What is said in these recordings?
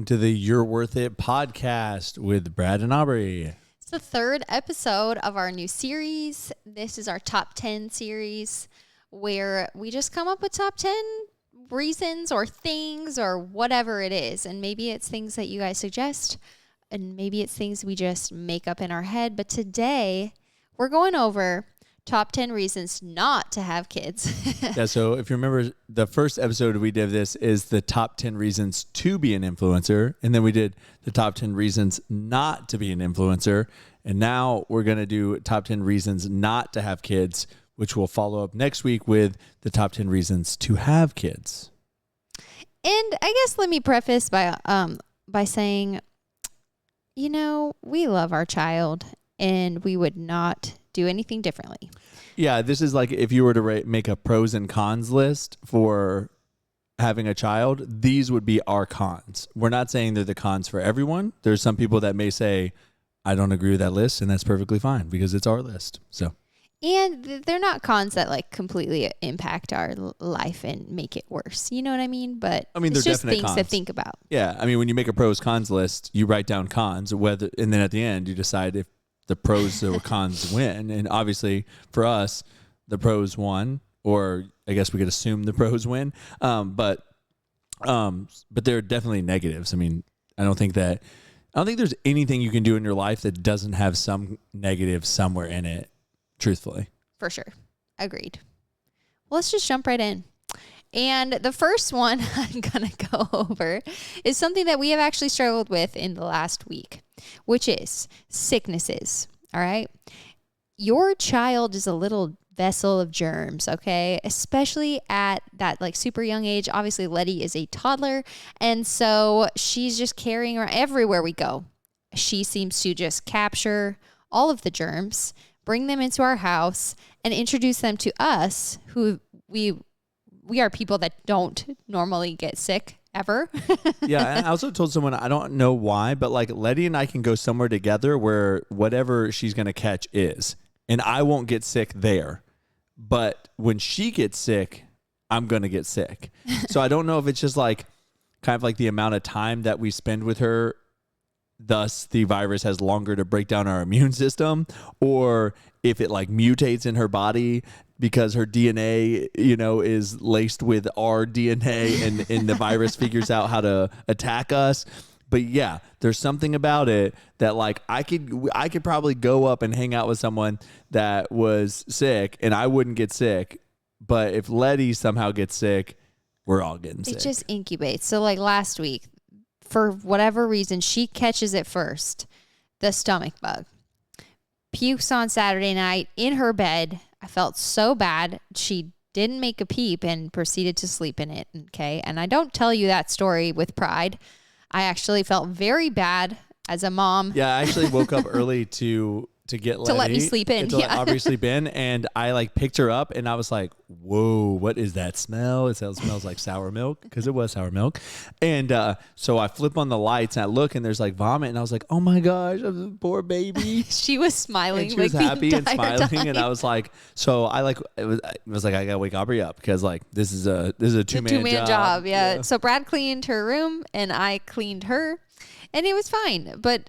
To the You're Worth It podcast with Brad and Aubrie. It's the third episode of our new series. This is our top 10 series where we just come up with top 10 reasons or things or whatever it is. And maybe it's things that you guys suggest and maybe it's things we just make up in our head. But today we're going over top 10 reasons not to have kids. Yeah, so if you remember, the first episode we did this is the top 10 reasons to be an influencer. And then we did the top 10 reasons not to be an influencer. And now we're going to do top 10 reasons not to have kids, which we'll follow up next week with the top 10 reasons to have kids. And I guess let me preface by saying, you know, we love our child and we would not do anything differently. Yeah, this is like if you were to make a pros and cons list for having a child, these would be our cons. We're not saying they're the cons for everyone. There's some people that may say, I don't agree with that list, and that's perfectly fine because it's our list. So, and they're not cons that like completely impact our life and make it worse. You know what I mean? But I mean, it's they're just definite things cons to think about. Yeah, I mean, when you make a pros cons list, you write down cons, and then at the end you decide if the pros or cons win. And obviously for us, the pros won, or I guess we could assume the pros win. But there are definitely negatives. I mean, I don't think there's anything you can do in your life that doesn't have some negative somewhere in it, truthfully. For sure. Agreed. Well, let's just jump right in. And the first one I'm going to go over is something that we have actually struggled with in the last week, which is sicknesses. All right. Your child is a little vessel of germs, okay? Especially at that like super young age. Obviously, Letty is a toddler. And so she's just carrying around everywhere we go. She seems to just capture all of the germs, bring them into our house, and introduce them to us, who we are people that don't normally get sick ever. Yeah, and I also told someone, I don't know why, but like Letty and I can go somewhere together where whatever she's going to catch is, and I won't get sick there. But when she gets sick, I'm going to get sick. So I don't know if it's just like kind of like the amount of time that we spend with her, thus the virus has longer to break down our immune system, or if it like mutates in her body because her DNA, is laced with our DNA and the virus figures out how to attack us. But yeah, there's something about it that like I could probably go up and hang out with someone that was sick and I wouldn't get sick. But if Letty somehow gets sick, we're all getting sick. It just incubates. So like last week, for whatever reason, she catches it first, the stomach bug. Pukes on Saturday night in her bed. I felt so bad. She didn't make a peep and proceeded to sleep in it. Okay. And I don't tell you that story with pride. I actually felt very bad as a mom. Yeah, I actually woke up early to get Letty. To let me sleep in. To let Aubrie sleep in. And I like picked her up and I was like, whoa, what is that smell? It smells like sour milk, because it was sour milk. And so I flip on the lights and I look and there's like vomit. And I was like, oh my gosh, poor baby. She was smiling. And she was happy and smiling. Time. And I was like, so I like, it was like, I got to wake Aubrie up because like, this is a two-man job. Yeah. So Brad cleaned her room and I cleaned her. And it was fine. But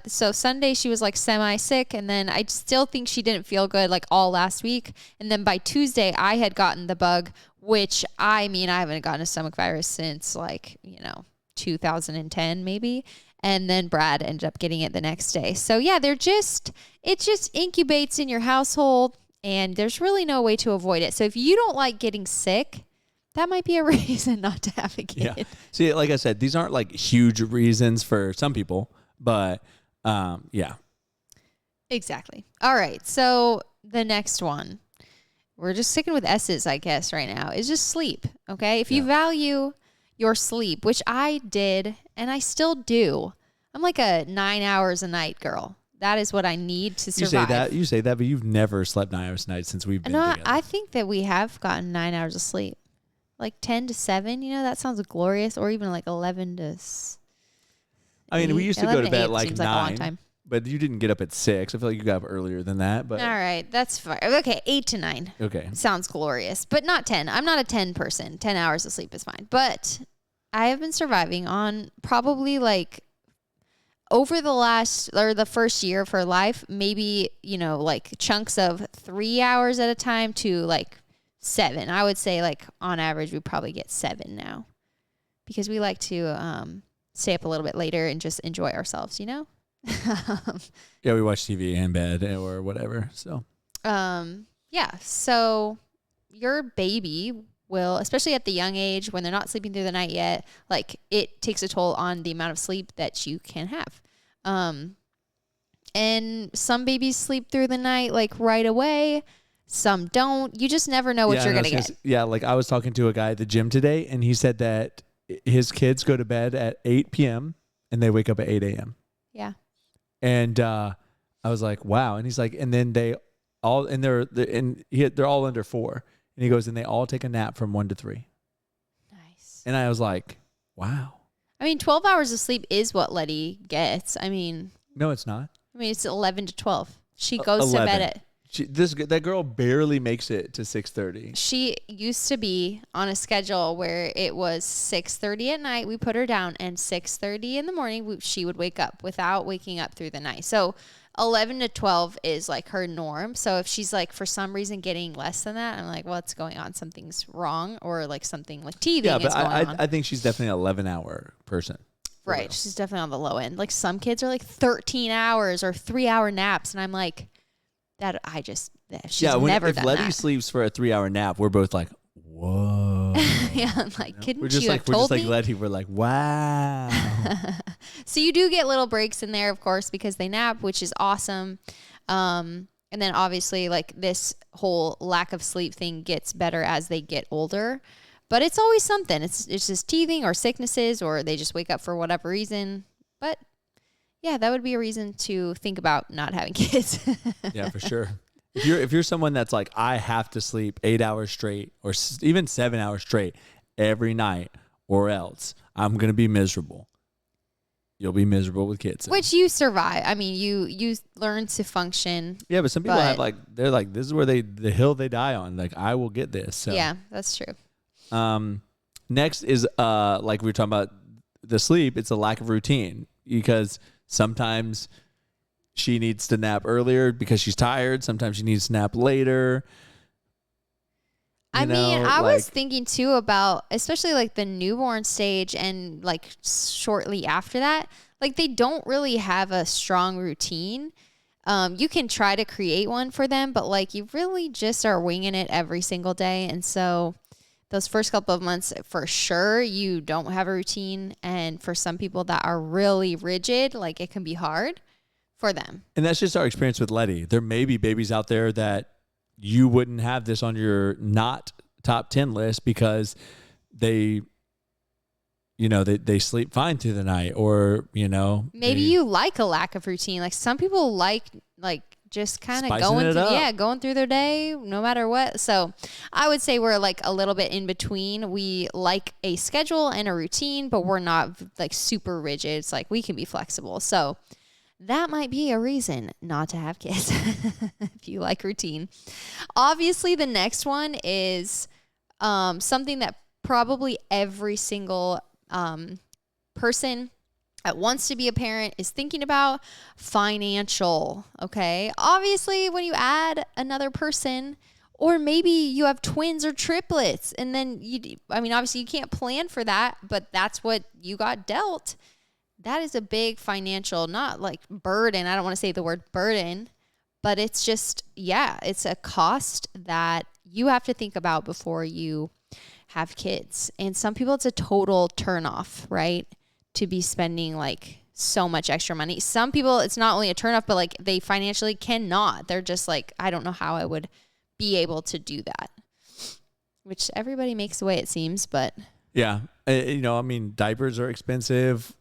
so Sunday she was like semi-sick. And then I still think she didn't feel good like all last week. And then by Tuesday I had gotten the bug, which I haven't gotten a stomach virus since 2010 maybe. And then Brad ended up getting it the next day. So yeah, it just incubates in your household and there's really no way to avoid it. So if you don't like getting sick, that might be a reason not to have a kid. Yeah. See, like I said, these aren't like huge reasons for some people, but yeah. Exactly. All right. So the next one, we're just sticking with S's, I guess, right now, is just sleep. Okay. If you value your sleep, which I did and I still do, I'm like a 9 hours a night girl. That is what I need to survive. You say that, but you've never slept 9 hours a night since we've been together. I think that we have gotten 9 hours of sleep. Like 10 to 7, that sounds glorious. Or even like 11 to 8. We used to go to bed like 9. Like a long time. But you didn't get up at 6. I feel like you got up earlier than that. But all right, that's fine. Okay, 8 to 9. Okay. Sounds glorious, but not 10. I'm not a 10 person. 10 hours of sleep is fine. But I have been surviving on probably like over the last or the first year of her life, maybe, like chunks of 3 hours at a time to like 7. I would say like on average, we probably get 7 now because we like to stay up a little bit later and just enjoy ourselves, Yeah, we watch TV in bed or whatever. So, yeah. So your baby will, especially at the young age when they're not sleeping through the night yet, like it takes a toll on the amount of sleep that you can have. And some babies sleep through the night like right away. Some don't. You just never know what you're going to get. Yeah, like I was talking to a guy at the gym today, and he said that his kids go to bed at 8 p.m. and they wake up at 8 a.m. Yeah. And I was like, wow. And he's like, and then they all, and they're all under 4. And he goes, and they all take a nap from 1 to 3. Nice. And I was like, wow. I mean, 12 hours of sleep is what Letty gets. I mean, no, it's not. I mean, it's 11 to 12. She goes 11. to bed at. That girl barely makes it to 6:30. She used to be on a schedule where it was 6:30 at night. We put her down, and 6:30 in the morning she would wake up without waking up through the night. So 11 to 12 is like her norm. So if she's like for some reason getting less than that, I'm like, what's going on? Something's wrong, or like something like teething is going on. I think she's definitely an 11-hour person. Right. Real. She's definitely on the low end. Like some kids are like 13 hours or 3-hour naps, and I'm like. She's never if done Letty that. sleeps for a 3-hour nap, we're both like, whoa. Yeah, I'm like, couldn't we're just you like, have told me? We're just like Letty. We're like, wow. So you do get little breaks in there, of course, because they nap, which is awesome. And then obviously, like this whole lack of sleep thing gets better as they get older. But it's always something. It's just teething or sicknesses, or they just wake up for whatever reason. But yeah, that would be a reason to think about not having kids. Yeah, for sure. If you're someone that's like, I have to sleep 8 hours straight or even 7 hours straight every night, or else I'm gonna be miserable. You'll be miserable with kids. Which you survive. I mean, you learn to function. Yeah, but some people have like they're like this is where the hill they die on. Like I will get this. So. Yeah, that's true. Next is like we were talking about the sleep. It's a lack of routine because. Sometimes she needs to nap earlier because she's tired. Sometimes she needs to nap later. I was thinking too about, especially like the newborn stage and like shortly after that, like they don't really have a strong routine. You can try to create one for them, but like you really just are winging it every single day. And so those first couple of months, for sure, you don't have a routine. And for some people that are really rigid, like it can be hard for them. And that's just our experience with Letty. There may be babies out there that you wouldn't have this on your not top 10 list because they sleep fine through the night, or, Maybe you like a lack of routine. Like some people like just kind of going through their day no matter what. So I would say we're like a little bit in between. We like a schedule and a routine, but we're not like super rigid. It's like we can be flexible. So that might be a reason not to have kids if you like routine. Obviously, the next one is something that probably every single person that wants to be a parent is thinking about: financial. Okay. Obviously, when you add another person, or maybe you have twins or triplets, and then obviously you can't plan for that, but that's what you got dealt. That is a big financial, not like burden. I don't want to say the word burden, but it's just, it's a cost that you have to think about before you have kids. And some people, it's a total turnoff, right? To be spending like so much extra money. Some people, it's not only a turnoff, but like they financially cannot. They're just like, I don't know how I would be able to do that. Which everybody makes the way, it seems, but yeah, diapers are expensive,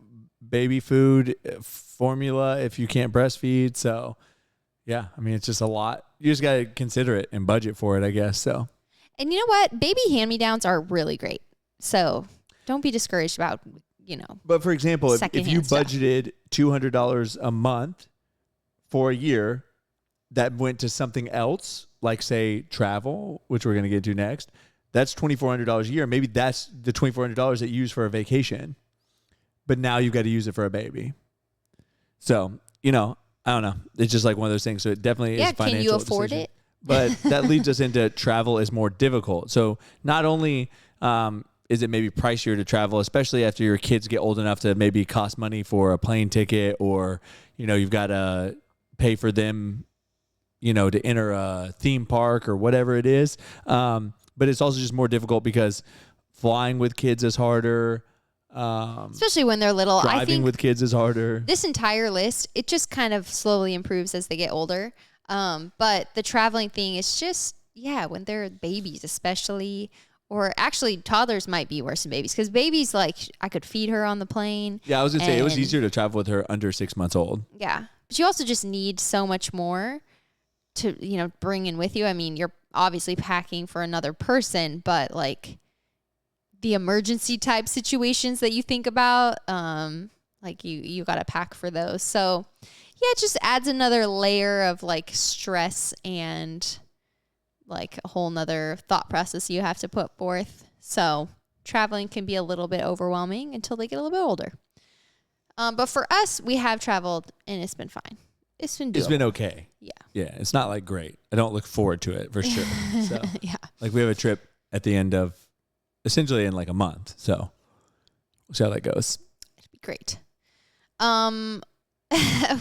baby food, formula if you can't breastfeed. So yeah, it's just a lot. You just got to consider it and budget for it, I guess. So. And you know what? Baby hand-me-downs are really great. So don't be discouraged about. But for example, if you stuff. budgeted $200 a month for a year, that went to something else, like say travel, which we're going to get to next, that's $2,400 a year. Maybe that's the $2,400 that you use for a vacation, but now you've got to use it for a baby. So, I don't know. It's just like one of those things. So it definitely is financial. Can you afford it? But that leads us into travel is more difficult. So not only is it maybe pricier to travel, especially after your kids get old enough to maybe cost money for a plane ticket, or, you've got to pay for them, to enter a theme park or whatever it is. But it's also just more difficult because flying with kids is harder. Especially when they're little. Driving I think with kids is harder. This entire list, it just kind of slowly improves as they get older. But the traveling thing is just, when they're babies especially, or actually toddlers might be worse than babies, because babies, like, I could feed her on the plane. Yeah, I was going to say, it was easier to travel with her under 6 months old. Yeah. But you also just need so much more to, bring in with you. I mean, you're obviously packing for another person, but like the emergency type situations that you think about, like you got to pack for those. So it just adds another layer of like stress and like a whole nother thought process you have to put forth. So traveling can be a little bit overwhelming until they get a little bit older. But for us, we have traveled and it's been fine. It's been doable. It's been okay. Yeah. Yeah. It's not like great. I don't look forward to it for sure. So yeah. like we have a trip at the end of essentially in like a month. So we'll see how that goes. It'd be great.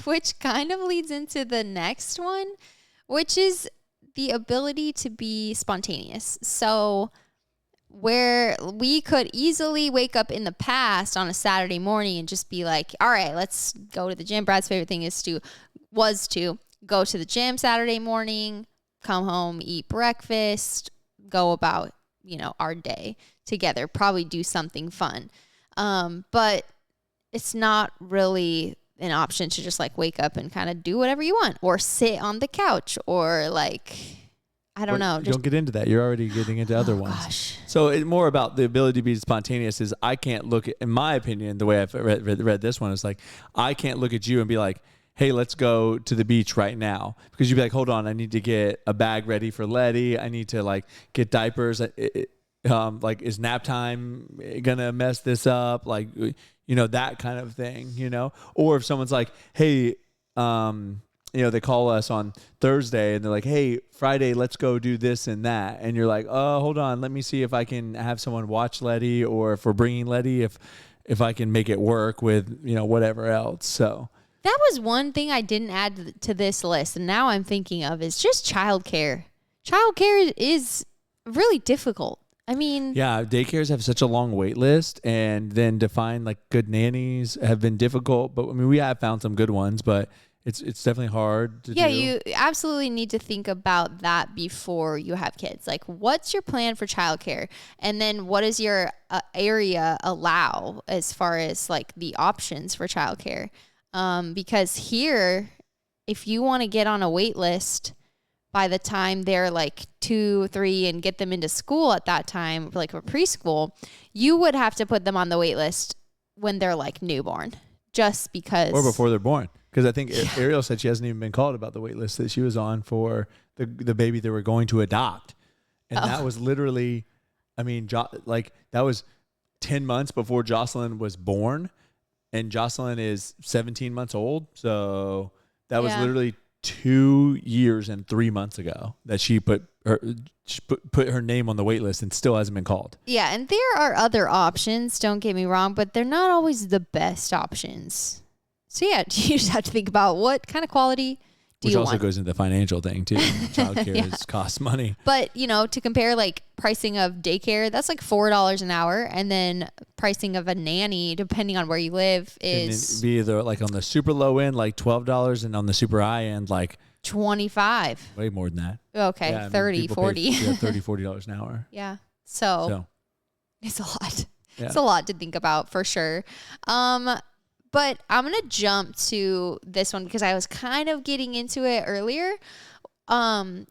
Which kind of leads into the next one, which is the ability to be spontaneous. So where we could easily wake up in the past on a Saturday morning and just be like, all right, let's go to the gym. Brad's favorite thing was to go to the gym Saturday morning, come home, eat breakfast, go about, our day together, probably do something fun. But it's not really an option to just like wake up and kind of do whatever you want or sit on the couch or like, I don't know. Don't get into that. You're already getting into other ones. Gosh. So it's more about the ability to be spontaneous is I can't look at, in my opinion, the way I've read this one is like, I can't look at you and be like, hey, let's go to the beach right now. Because you'd be like, hold on, I need to get a bag ready for Letty. I need to like get diapers. Like, is nap time gonna mess this up? Like, that kind of thing, Or if someone's like, hey, they call us on Thursday and they're like, hey, Friday, let's go do this and that. And you're like, oh, hold on. Let me see if I can have someone watch Letty, or if we're bringing Letty, if I can make it work with, whatever else. So that was one thing I didn't add to this list. And now I'm thinking of is just childcare. Childcare is really difficult. I mean, yeah, daycares have such a long wait list, and then to find like good nannies have been difficult. But I mean, we have found some good ones, but it's definitely hard to do. You absolutely need to think about that before you have kids. Like, what's your plan for childcare? And then what does your area allow as far as like the options for childcare? Because here, if you want to get on a wait list by the time they're like 2, 3 and get them into school at that time, like a preschool, you would have to put them on the wait list when they're like newborn, just because. Or before they're born. Because I think Ariel said she hasn't even been called about the wait list that she was on for the baby they were going to adopt. And that was literally, I mean, that was 10 months before Jocelyn was born. And Jocelyn is 17 months old. So that was literally 2 years and 3 months ago that she put her name on the wait list and still hasn't been called. Yeah, and there are other options, don't get me wrong, but they're not always the best options. So you just have to think about what kind of quality do you want. Which also goes into the financial thing too. Childcare costs money. But, to compare like pricing of daycare, that's like $4 an hour. And then pricing of a nanny, depending on where you live, is be either like on the super low end, like $12, and on the super high end, like $25. Way more than that. Okay. Yeah, 30, 40. $30, $40 an hour. Yeah. So it's a lot. Yeah. It's a lot to think about for sure. But I'm going to jump to this one because I was kind of getting into it earlier.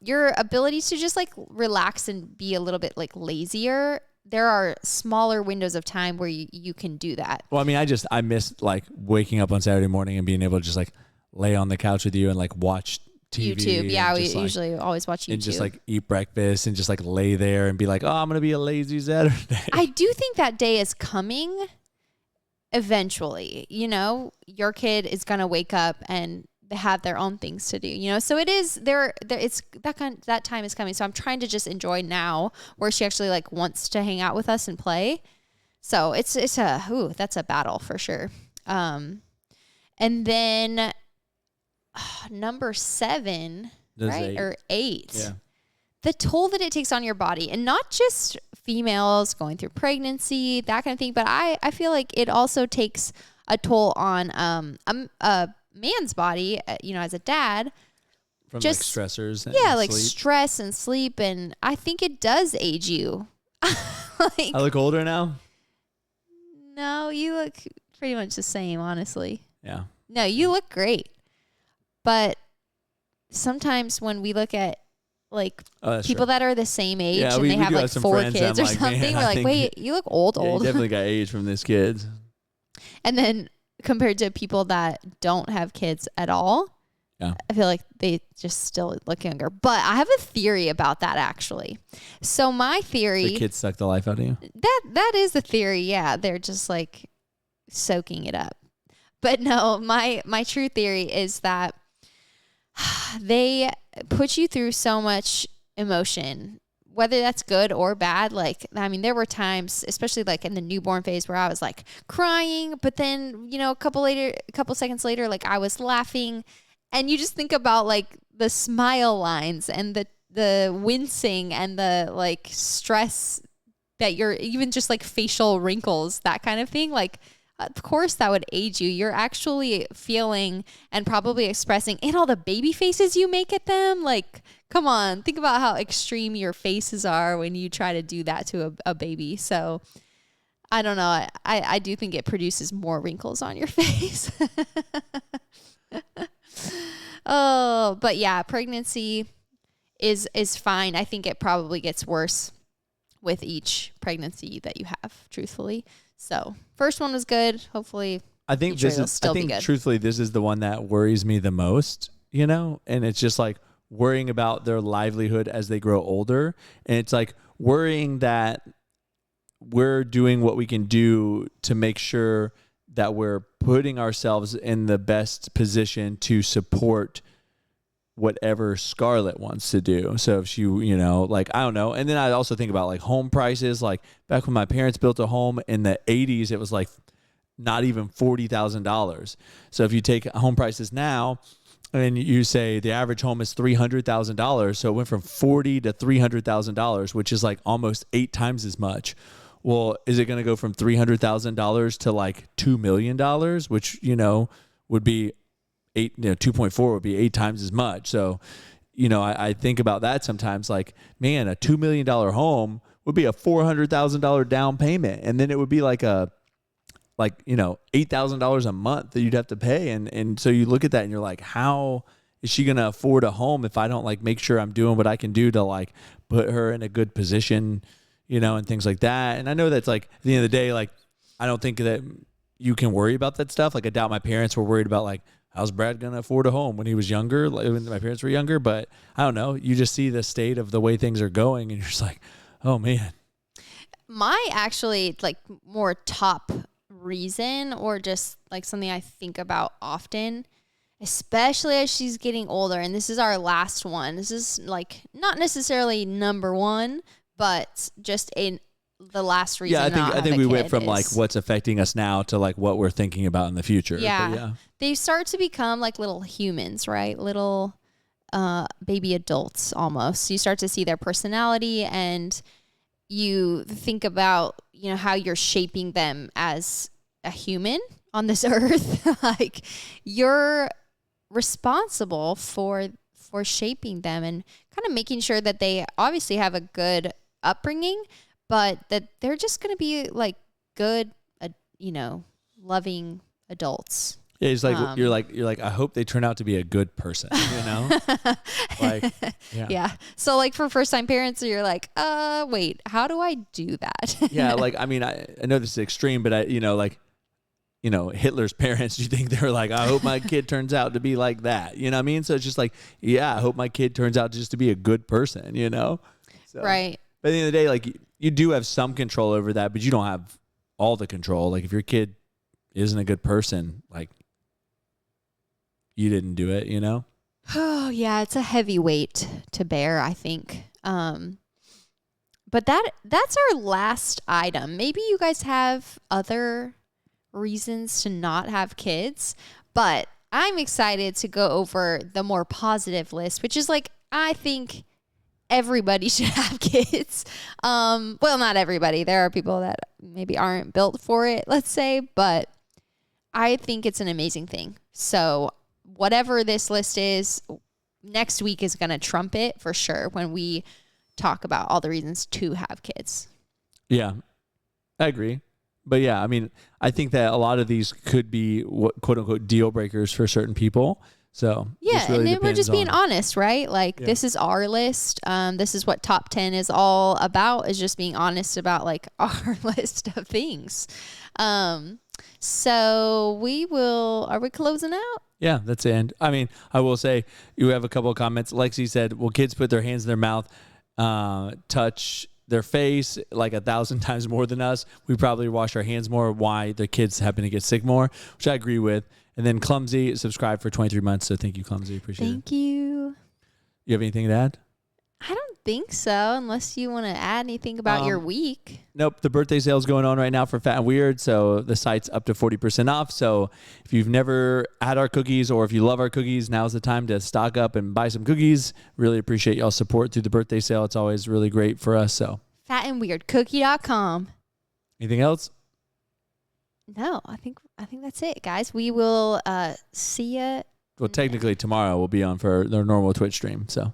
Your ability to just like relax and be a little bit like lazier. There are smaller windows of time where you can do that. Well, I mean, I miss like waking up on Saturday morning and being able to just like lay on the couch with you and like watch TV. YouTube. Yeah, we just, like, usually always watch YouTube. and just like eat breakfast and just like lay there and be like, oh, I'm gonna be a lazy Saturday. I do think that day is coming eventually. Your kid is gonna wake up and they have their own things to do. So it is there. It's that time is coming. So I'm trying to just enjoy now, where she actually like wants to hang out with us and play. So that's a battle for sure. And then number 7, right? 8. Or 8. Yeah. The toll that it takes on your body, and not just females going through pregnancy, that kind of thing, but I feel like it also takes a toll on a man's body, as a dad. From just like stressors. And like sleep. stress and sleep, and I think it does age you. I look older now. No, you look pretty much the same, honestly. Yeah. No, you look great. But sometimes when we look at like people that are the same age and they have like 4 kids or something, we're like, wait, you look old. You definitely got age from these kids. And then compared to people that don't have kids at all, yeah, I feel like they just still look younger. But I have a theory about that, actually. So my theory, the kids suck the life out of you. That is the theory. Yeah, they're just like soaking it up. But no, my true theory is that they put you through so much emotion, whether that's good or bad. Like, I mean, there were times, especially like in the newborn phase, where I was like crying, but then, a couple seconds later, like I was laughing. And you just think about like the smile lines and the wincing and the like stress that you're, even just like facial wrinkles, that kind of thing. Like, of course that would age you. You're actually feeling and probably expressing, and all the baby faces you make at them. Like, come on, think about how extreme your faces are when you try to do that to a baby. So I don't know. I do think it produces more wrinkles on your face. Oh, but yeah, pregnancy is fine. I think it probably gets worse with each pregnancy that you have, truthfully. So first one was good. Hopefully, I think truthfully, this is the one that worries me the most, and it's just like worrying about their livelihood as they grow older. And it's like worrying that we're doing what we can do to make sure that we're putting ourselves in the best position to support whatever Scarlett wants to do. So if she, like, I don't know. And then I also think about like home prices. Like back when my parents built a home in the 80s, it was like not even $40,000. So if you take home prices now and you say the average home is $300,000, so it went from $40,000 to $300,000, which is like almost 8 times as much. Well, is it going to go from $300,000 to like $2 million, which, would be 2.4 would be 8 times as much. So, I think about that sometimes, like, man, a $2 million home would be a $400,000 down payment. And then it would be like $8,000 a month that you'd have to pay. And so you look at that and you're like, how is she going to afford a home if I don't like make sure I'm doing what I can do to like put her in a good position, and things like that. And I know that's like at the end of the day, like, I don't think that you can worry about that stuff. Like, I doubt my parents were worried about like, how's Brad going to afford a home when he was younger, like when my parents were younger. But I don't know. You just see the state of the way things are going and you're just like, oh man. My actually like more top reason, or just like something I think about often, especially as she's getting older, and this is our last one. This is like not necessarily number 1, but just the last reason. Yeah, I think we went from like what's affecting us now to like what we're thinking about in the future. Yeah. They start to become like little humans, right? Little baby adults almost. You start to see their personality, and you think about, how you're shaping them as a human on this earth. Like, you're responsible for shaping them and kind of making sure that they obviously have a good upbringing, but that they're just going to be like good, loving adults. Yeah, it's like you're like I hope they turn out to be a good person, Like, yeah. So like for first time parents, you're like, wait, how do I do that? Yeah, like I mean, I know this is extreme, but Hitler's parents, do you think they're like, I hope my kid turns out to be like that? You know what I mean? So it's just like, yeah, I hope my kid turns out just to be a good person, So, Right. But at the end of the day, like you do have some control over that, but you don't have all the control. Like if your kid isn't a good person, like you didn't do it, Oh, yeah, it's a heavy weight to bear, I think. But that's our last item. Maybe you guys have other reasons to not have kids, but I'm excited to go over the more positive list, which is like, I think everybody should have kids. Well, not everybody. There are people that maybe aren't built for it, let's say, but I think it's an amazing thing. So whatever this list is, next week is going to trump it for sure when we talk about all the reasons to have kids. Yeah, I agree. But yeah, I mean, I think that a lot of these could be what quote unquote deal breakers for certain people. So yeah, really and then we're just being honest, right? Like this is our list. This is what top 10 is all about, is just being honest about like our list of things. So are we closing out? Yeah, that's the end. I mean, I will say you have a couple of comments. Lexi said, will kids put their hands in their mouth, touch their face like 1,000 times more than us? We probably wash our hands more. Why the kids happen to get sick more, which I agree with. And then Clumsy subscribed for 23 months. So thank you, Clumsy. Appreciate it. Thank you. You have anything to add? I don't think so, unless you want to add anything about your week. Nope. The birthday sale is going on right now for Fat and Weird. So the site's up to 40% off. So if you've never had our cookies or if you love our cookies, now's the time to stock up and buy some cookies. Really appreciate y'all's support through the birthday sale. It's always really great for us. So fatandweirdcookie.com. anything else? No, I think that's it, guys. We will see ya. Well, technically tomorrow we'll be on for their normal Twitch stream. So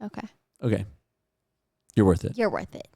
Okay. okay. You're worth it. You're worth it.